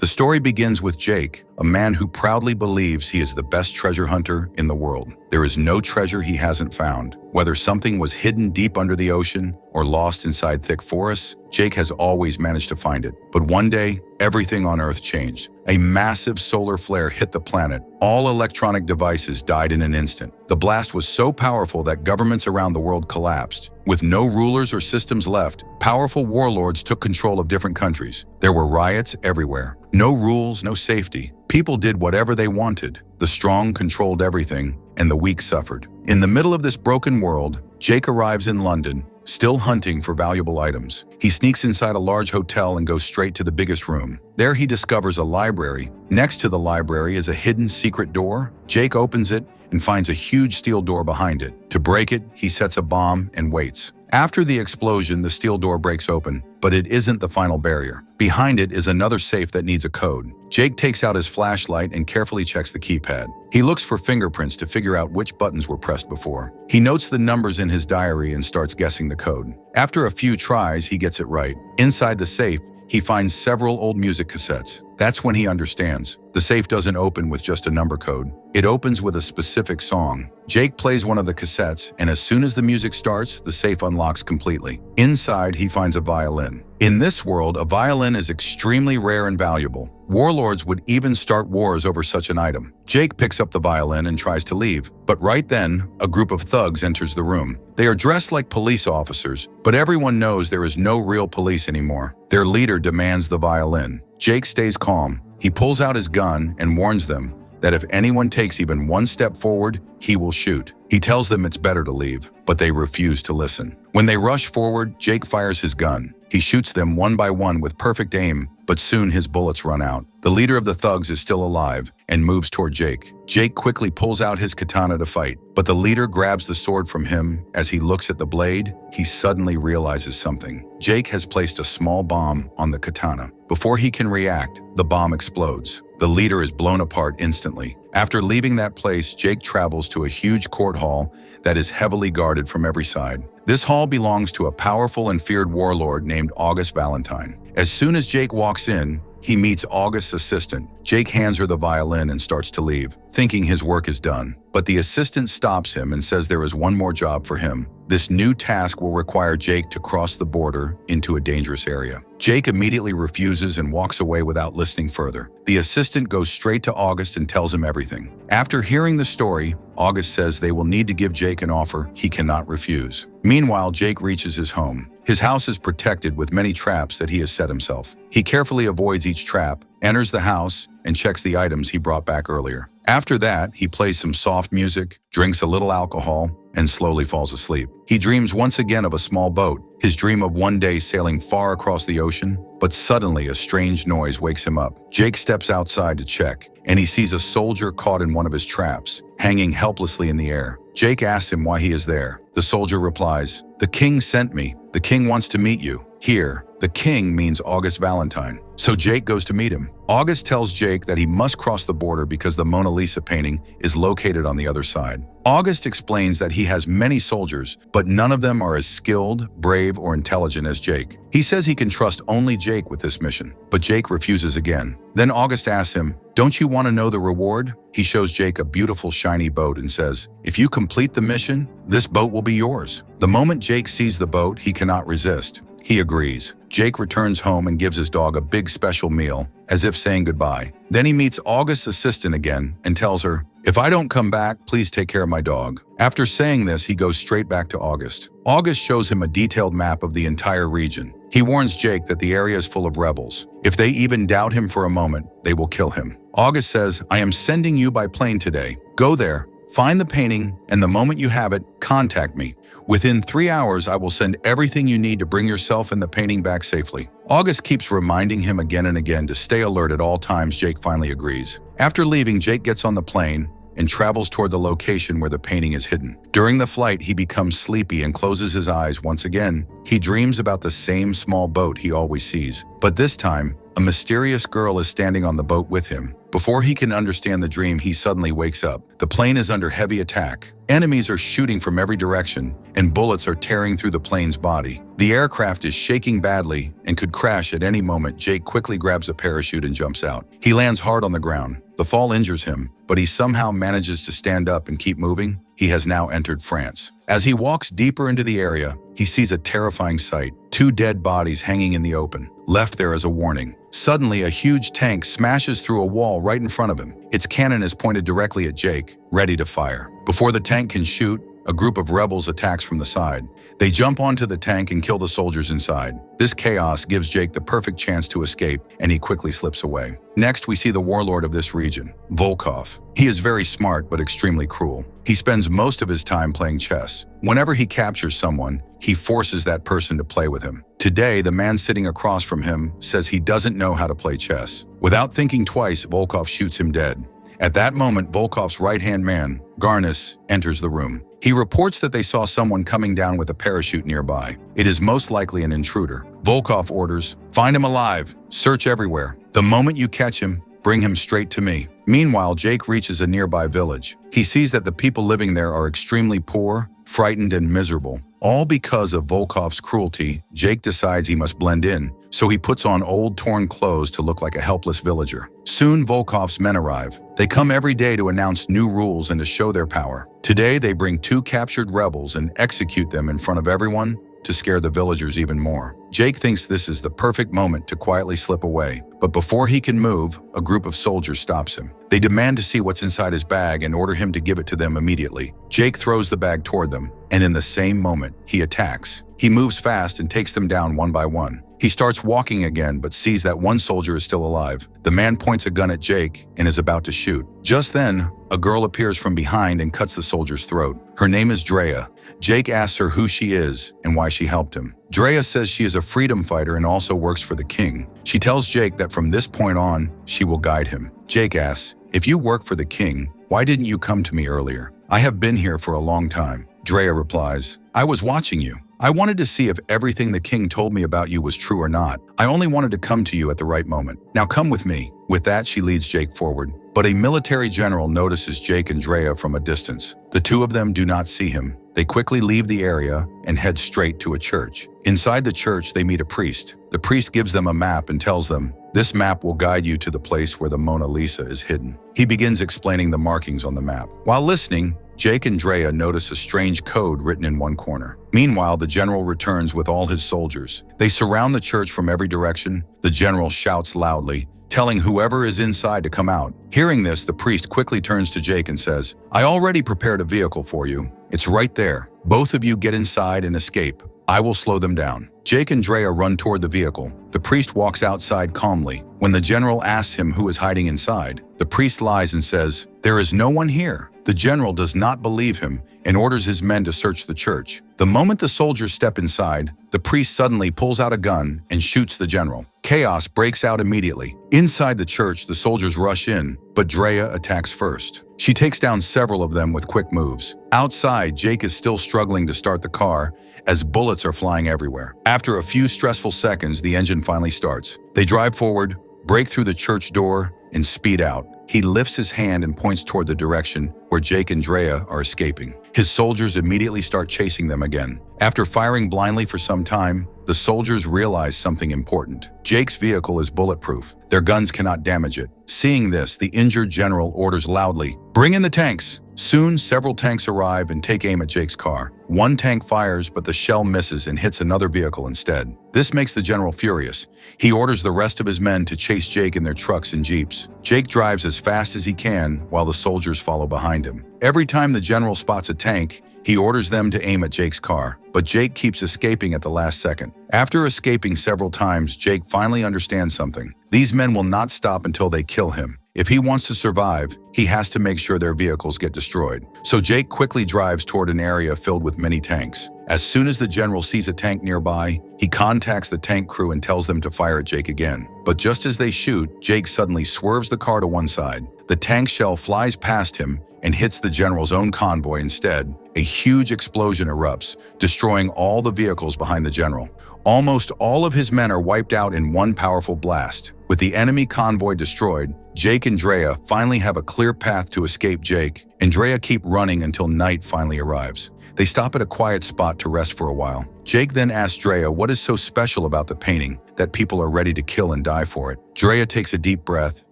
The story begins with Jake, a man who proudly believes he is the best treasure hunter in the world. There is no treasure he hasn't found. Whether something was hidden deep under the ocean or lost inside thick forests, Jake has always managed to find it. But one day, everything on Earth changed. A massive solar flare hit the planet. All electronic devices died in an instant. The blast was so powerful that governments around the world collapsed. With no rulers or systems left, powerful warlords took control of different countries. There were riots everywhere. No rules, no safety. People did whatever they wanted. The strong controlled everything, and the weak suffered. In the middle of this broken world, Jake arrives in London, still hunting for valuable items. He sneaks inside a large hotel and goes straight to the biggest room. There he discovers a library. Next to the library is a hidden secret door. Jake opens it and finds a huge steel door behind it. To break it, he sets a bomb and waits. After the explosion, the steel door breaks open, but it isn't the final barrier. Behind it is another safe that needs a code. Jake takes out his flashlight and carefully checks the keypad. He looks for fingerprints to figure out which buttons were pressed before. He notes the numbers in his diary and starts guessing the code. After a few tries, he gets it right. Inside the safe, he finds several old music cassettes. That's when he understands. The safe doesn't open with just a number code. It opens with a specific song. Jake plays one of the cassettes, and as soon as the music starts, the safe unlocks completely. Inside, he finds a violin. In this world, a violin is extremely rare and valuable. Warlords would even start wars over such an item. Jake picks up the violin and tries to leave, but right then, a group of thugs enters the room. They are dressed like police officers, but everyone knows there is no real police anymore. Their leader demands the violin. Jake stays calm. He pulls out his gun and warns them that if anyone takes even one step forward, he will shoot. He tells them it's better to leave, but they refuse to listen. When they rush forward, Jake fires his gun. He shoots them one by one with perfect aim, but soon his bullets run out. The leader of the thugs is still alive and moves toward Jake. Jake quickly pulls out his katana to fight, but the leader grabs the sword from him. As he looks at the blade, he suddenly realizes something. Jake has placed a small bomb on the katana. Before he can react, the bomb explodes. The leader is blown apart instantly. After leaving that place, Jake travels to a huge court hall that is heavily guarded from every side. This hall belongs to a powerful and feared warlord named August Valentine. As soon as Jake walks in, he meets August's assistant. Jake hands her the violin and starts to leave, thinking his work is done. But the assistant stops him and says there is one more job for him. This new task will require Jake to cross the border into a dangerous area. Jake immediately refuses and walks away without listening further. The assistant goes straight to August and tells him everything. After hearing the story, August says they will need to give Jake an offer he cannot refuse. Meanwhile, Jake reaches his home. His house is protected with many traps that he has set himself. He carefully avoids each trap, enters the house, and checks the items he brought back earlier. After that, he plays some soft music, drinks a little alcohol, and slowly falls asleep. He dreams once again of a small boat, his dream of one day sailing far across the ocean, but suddenly a strange noise wakes him up. Jake steps outside to check, and he sees a soldier caught in one of his traps, hanging helplessly in the air. Jake asks him why he is there. The soldier replies, "The king sent me. The king wants to meet you." Here, the king means August Valentine. So Jake goes to meet him. August tells Jake that he must cross the border because the MonaLisa painting is located on the other side. August explains that he has many soldiers, but none of them are as skilled, brave, or intelligent as Jake. He says he can trust only Jake with this mission, but Jake refuses again. Then August asks him, "Don't you want to know the reward?" He shows Jake a beautiful shiny boat and says, "If you complete the mission, this boat will be yours." The moment Jake sees the boat, he cannot resist. He agrees. Jake returns home and gives his dog a big special meal, as if saying goodbye. Then he meets August's assistant again and tells her, "If I don't come back, please take care of my dog." After saying this, he goes straight back to August. August shows him a detailed map of the entire region. He warns Jake that the area is full of rebels. If they even doubt him for a moment, they will kill him. August says, "I am sending you by plane today. Go there, find the painting, and the moment you have it, contact me. Within 3 hours, I will send everything you need to bring yourself and the painting back safely." August keeps reminding him again and again to stay alert at all times. Jake finally agrees. After leaving, Jake gets on the plane and travels toward the location where the painting is hidden. During the flight, he becomes sleepy and closes his eyes once again. He dreams about the same small boat he always sees, but this time, a mysterious girl is standing on the boat with him. Before he can understand the dream, he suddenly wakes up. The plane is under heavy attack. Enemies are shooting from every direction, and bullets are tearing through the plane's body. The aircraft is shaking badly and could crash at any moment. Jake quickly grabs a parachute and jumps out. He lands hard on the ground. The fall injures him, but he somehow manages to stand up and keep moving. He has now entered France. As he walks deeper into the area, he sees a terrifying sight. 2 dead bodies hanging in the open, left there as a warning. Suddenly, a huge tank smashes through a wall right in front of him. Its cannon is pointed directly at Jake, ready to fire. Before the tank can shoot, a group of rebels attacks from the side. They jump onto the tank and kill the soldiers inside. This chaos gives Jake the perfect chance to escape, and he quickly slips away. Next, we see the warlord of this region, Volkov. He is very smart but extremely cruel. He spends most of his time playing chess. Whenever he captures someone, he forces that person to play with him. Today, the man sitting across from him says he doesn't know how to play chess. Without thinking twice, Volkov shoots him dead. At that moment, Volkov's right-hand man, Garnis, enters the room. He reports that they saw someone coming down with a parachute nearby. It is most likely an intruder. Volkov orders, "Find him alive. Search everywhere. The moment you catch him, bring him straight to me." Meanwhile, Jake reaches a nearby village. He sees that the people living there are extremely poor, frightened, and miserable. All because of Volkov's cruelty, Jake decides he must blend in, so he puts on old torn clothes to look like a helpless villager. Soon Volkov's men arrive. They come every day to announce new rules and to show their power. Today they bring 2 captured rebels and execute them in front of everyone to scare the villagers even more. Jake thinks this is the perfect moment to quietly slip away, but before he can move, a group of soldiers stops him. They demand to see what's inside his bag and order him to give it to them immediately. Jake throws the bag toward them, and in the same moment, he attacks. He moves fast and takes them down one by one. He starts walking again, but sees that one soldier is still alive. The man points a gun at Jake and is about to shoot. Just then, a girl appears from behind and cuts the soldier's throat. Her name is Drea. Jake asks her who she is and why she helped him. Drea says she is a freedom fighter and also works for the king. She tells Jake that from this point on, she will guide him. Jake asks, "If you work for the king, why didn't you come to me earlier? I have been here for a long time." Drea replies, "I was watching you. I wanted to see if everything the king told me about you was true or not. I only wanted to come to you at the right moment. Now come with me." With that, she leads Jake forward. But a military general notices Jake and Drea from a distance. The 2 of them do not see him. They quickly leave the area and head straight to a church. Inside the church, they meet a priest. The priest gives them a map and tells them, "This map will guide you to the place where the MonaLisa is hidden." He begins explaining the markings on the map. While listening, Jake and Drea notice a strange code written in one corner. Meanwhile, the general returns with all his soldiers. They surround the church from every direction. The general shouts loudly, telling whoever is inside to come out. Hearing this, the priest quickly turns to Jake and says, "I already prepared a vehicle for you. It's right there. Both of you get inside and escape. I will slow them down." Jake and Drea run toward the vehicle. The priest walks outside calmly. When the general asks him who is hiding inside, the priest lies and says, "There is no one here." The general does not believe him and orders his men to search the church. The moment the soldiers step inside, the priest suddenly pulls out a gun and shoots the general. Chaos breaks out immediately. Inside the church, the soldiers rush in, but Drea attacks first. She takes down several of them with quick moves. Outside, Jake is still struggling to start the car as bullets are flying everywhere. After a few stressful seconds, the engine finally starts. They drive forward, break through the church door, and speed out. He lifts his hand and points toward the direction where Jake and Drea are escaping. His soldiers immediately start chasing them again. After firing blindly for some time, the soldiers realize something important. Jake's vehicle is bulletproof. Their guns cannot damage it. Seeing this, the injured general orders loudly, "Bring in the tanks!" Soon, several tanks arrive and take aim at Jake's car. One tank fires, but the shell misses and hits another vehicle instead. This makes the general furious. He orders the rest of his men to chase Jake in their trucks and jeeps. Jake drives as fast as he can while the soldiers follow behind him. Every time the general spots a tank, he orders them to aim at Jake's car, but Jake keeps escaping at the last second. After escaping several times, Jake finally understands something. These men will not stop until they kill him. If he wants to survive, he has to make sure their vehicles get destroyed. So Jake quickly drives toward an area filled with many tanks. As soon as the general sees a tank nearby, he contacts the tank crew and tells them to fire at Jake again. But just as they shoot, Jake suddenly swerves the car to one side. The tank shell flies past him and hits the general's own convoy instead. A huge explosion erupts, destroying all the vehicles behind the general. Almost all of his men are wiped out in one powerful blast. With the enemy convoy destroyed, Jake and Drea finally have a clear path to escape. Jake and Drea keep running until night finally arrives. They stop at a quiet spot to rest for a while. Jake then asks Drea what is so special about the painting that people are ready to kill and die for it. Drea takes a deep breath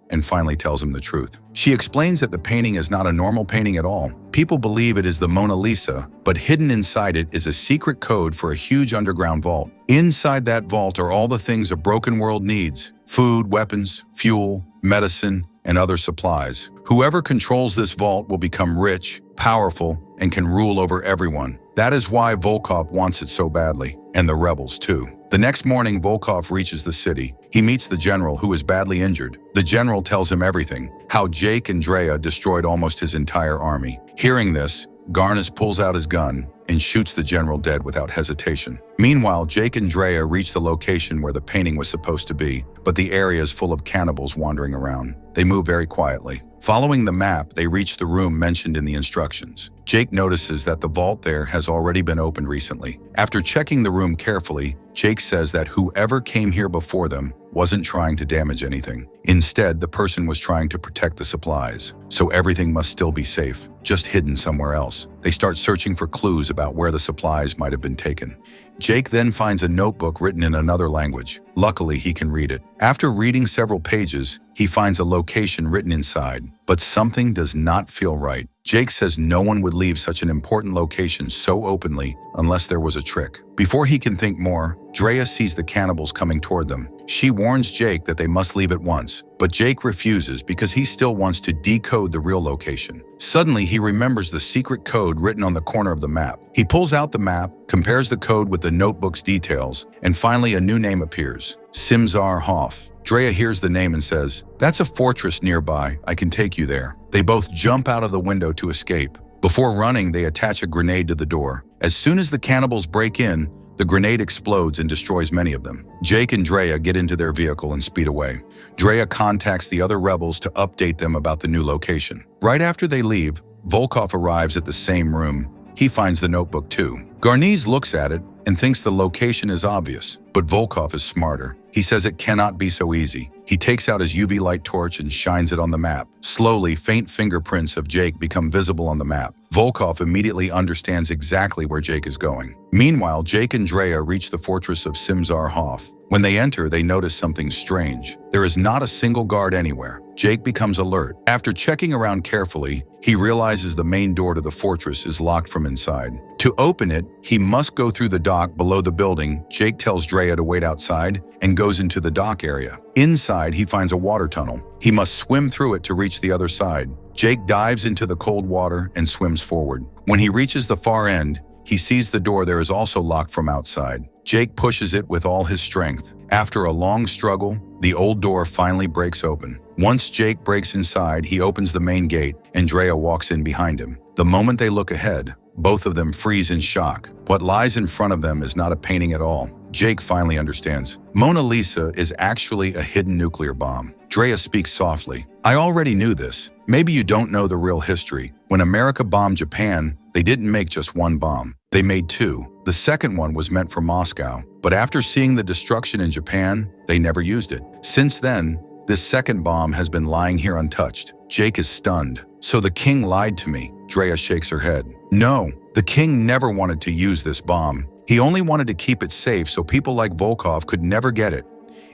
and finally tells him the truth. She explains that the painting is not a normal painting at all. People believe it is the Mona Lisa, but hidden inside it is a secret code for a huge underground vault. Inside that vault are all the things a broken world needs: food, weapons, fuel, medicine, and other supplies. Whoever controls this vault will become rich, powerful, and can rule over everyone. That is why Volkov wants it so badly, and the rebels too. The next morning, Volkov reaches the city. He meets the general, who is badly injured. The general tells him everything, how Jake and Drea destroyed almost his entire army. Hearing this, Garnis pulls out his gun and shoots the general dead without hesitation. Meanwhile, Jake and Drea reach the location where the painting was supposed to be, but the area is full of cannibals wandering around. They move very quietly. Following the map, they reach the room mentioned in the instructions. Jake notices that the vault there has already been opened recently. After checking the room carefully, Jake says that whoever came here before them wasn't trying to damage anything. Instead, the person was trying to protect the supplies, so everything must still be safe, just hidden somewhere else. They start searching for clues about where the supplies might have been taken. Jake then finds a notebook written in another language. Luckily, he can read it. After reading several pages, he finds a location written inside, but something does not feel right. Jake says no one would leave such an important location so openly unless there was a trick. Before he can think more, Drea sees the cannibals coming toward them. She warns Jake that they must leave at once, but Jake refuses because he still wants to decode the real location. Suddenly, he remembers the secret code written on the corner of the map. He pulls out the map, compares the code with the notebook's details, and finally a new name appears: Simzar Hof. Drea hears the name and says, "That's a fortress nearby. I can take you there." They both jump out of the window to escape. Before running, they attach a grenade to the door. As soon as the cannibals break in, the grenade explodes and destroys many of them. Jake and Drea get into their vehicle and speed away. Drea contacts the other rebels to update them about the new location. Right after they leave, Volkov arrives at the same room. He finds the notebook too. Garnis looks at it and thinks the location is obvious, but Volkov is smarter. He says it cannot be so easy. He takes out his UV light torch and shines it on the map. Slowly, faint fingerprints of Jake become visible on the map. Volkov immediately understands exactly where Jake is going. Meanwhile, Jake and Drea reach the fortress of Simzar Hof. When they enter, they notice something strange. There is not a single guard anywhere. Jake becomes alert. After checking around carefully, he realizes the main door to the fortress is locked from inside. To open it, he must go through the dock below the building. Jake tells Drea to wait outside and goes into the dock area. Inside, he finds a water tunnel. He must swim through it to reach the other side. Jake dives into the cold water and swims forward. When he reaches the far end, he sees the door there is also locked from outside. Jake pushes it with all his strength. After a long struggle, the old door finally breaks open. Once Jake breaks inside, he opens the main gate and Drea walks in behind him. The moment they look ahead, both of them freeze in shock. What lies in front of them is not a painting at all. Jake finally understands. Mona Lisa is actually a hidden nuclear bomb. Drea speaks softly. "I already knew this. Maybe you don't know the real history. When America bombed Japan, they didn't make just one bomb. They made two. The second one was meant for Moscow. But after seeing the destruction in Japan, they never used it. Since then, this second bomb has been lying here untouched." Jake is stunned. "So the king lied to me?" Drea shakes her head. "No, the king never wanted to use this bomb. He only wanted to keep it safe so people like Volkov could never get it.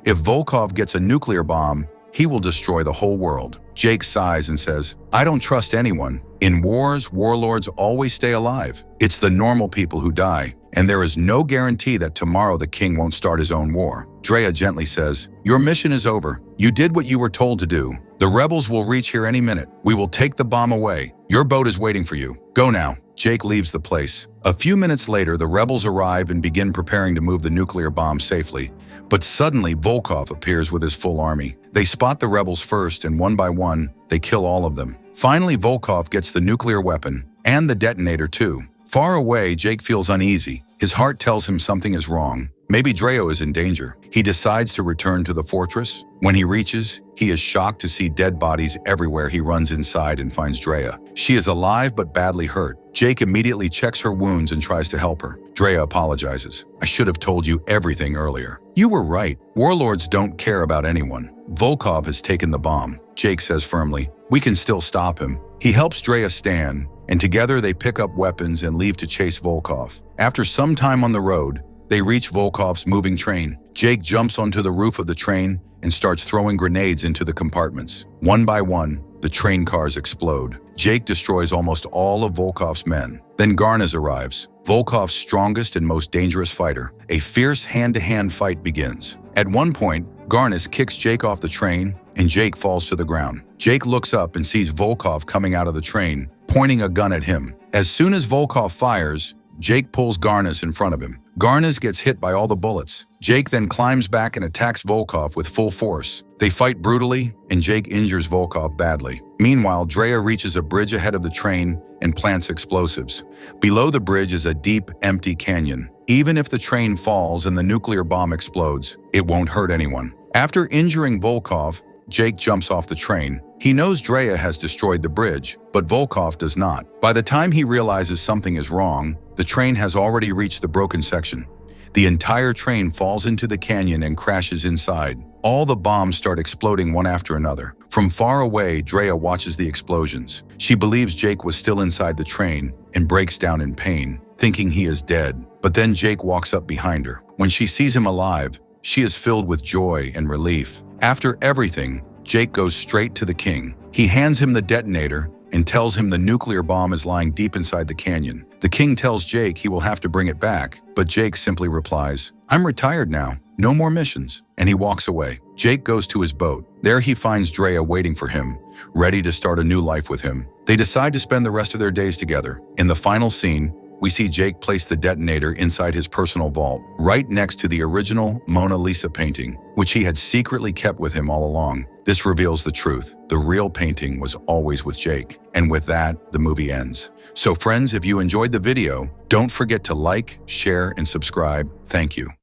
If Volkov gets a nuclear bomb, he will destroy the whole world." Jake sighs and says, "I don't trust anyone. In wars, warlords always stay alive. It's the normal people who die, and there is no guarantee that tomorrow the king won't start his own war." Drea gently says, "Your mission is over. You did what you were told to do. The rebels will reach here any minute. We will take the bomb away. Your boat is waiting for you. Go now." Jake leaves the place. A few minutes later, the rebels arrive and begin preparing to move the nuclear bomb safely. But suddenly, Volkov appears with his full army. They spot the rebels first, and one by one, they kill all of them. Finally, Volkov gets the nuclear weapon, and the detonator too. Far away, Jake feels uneasy. His heart tells him something is wrong. Maybe Drea is in danger. He decides to return to the fortress. When he reaches, he is shocked to see dead bodies everywhere. He runs inside and finds Drea. She is alive but badly hurt. Jake immediately checks her wounds and tries to help her. Drea apologizes. "I should have told you everything earlier. You were right. Warlords don't care about anyone. Volkov has taken the bomb." Jake says firmly, "We can still stop him." He helps Drea stand, and together they pick up weapons and leave to chase Volkov. After some time on the road, They reach Volkov's moving train. Jake jumps onto the roof of the train and starts throwing grenades into the compartments. One by one, the train cars explode. Jake destroys almost all of Volkov's men. Then Garnes arrives, Volkov's strongest and most dangerous fighter. A fierce hand-to-hand fight begins. At one point, Garnes kicks Jake off the train, and Jake falls to the ground. Jake looks up and sees Volkov coming out of the train, pointing a gun at him. As soon as Volkov fires, Jake pulls Garnes in front of him. Garnes gets hit by all the bullets. Jake then climbs back and attacks Volkov with full force. They fight brutally, and Jake injures Volkov badly. Meanwhile, Drea reaches a bridge ahead of the train and plants explosives. Below the bridge is a deep, empty canyon. Even if the train falls and the nuclear bomb explodes, it won't hurt anyone. After injuring Volkov, Jake jumps off the train. He knows Drea has destroyed the bridge, but Volkov does not. By the time he realizes something is wrong, the train has already reached the broken section. The entire train falls into the canyon and crashes inside. All the bombs start exploding one after another. From far away, Drea watches the explosions. She believes Jake was still inside the train and breaks down in pain, thinking he is dead. But then Jake walks up behind her. When she sees him alive, she is filled with joy and relief. After everything, Jake goes straight to the king. He hands him the detonator and tells him the nuclear bomb is lying deep inside the canyon. The king tells Jake he will have to bring it back, but Jake simply replies, "I'm retired now, no more missions," and he walks away. Jake goes to his boat. There he finds Drea waiting for him, ready to start a new life with him. They decide to spend the rest of their days together. In the final scene, we see Jake place the detonator inside his personal vault, right next to the original Mona Lisa painting, which he had secretly kept with him all along. This reveals the truth. The real painting was always with Jake. And with that, the movie ends. So friends, if you enjoyed the video, don't forget to like, share, and subscribe. Thank you.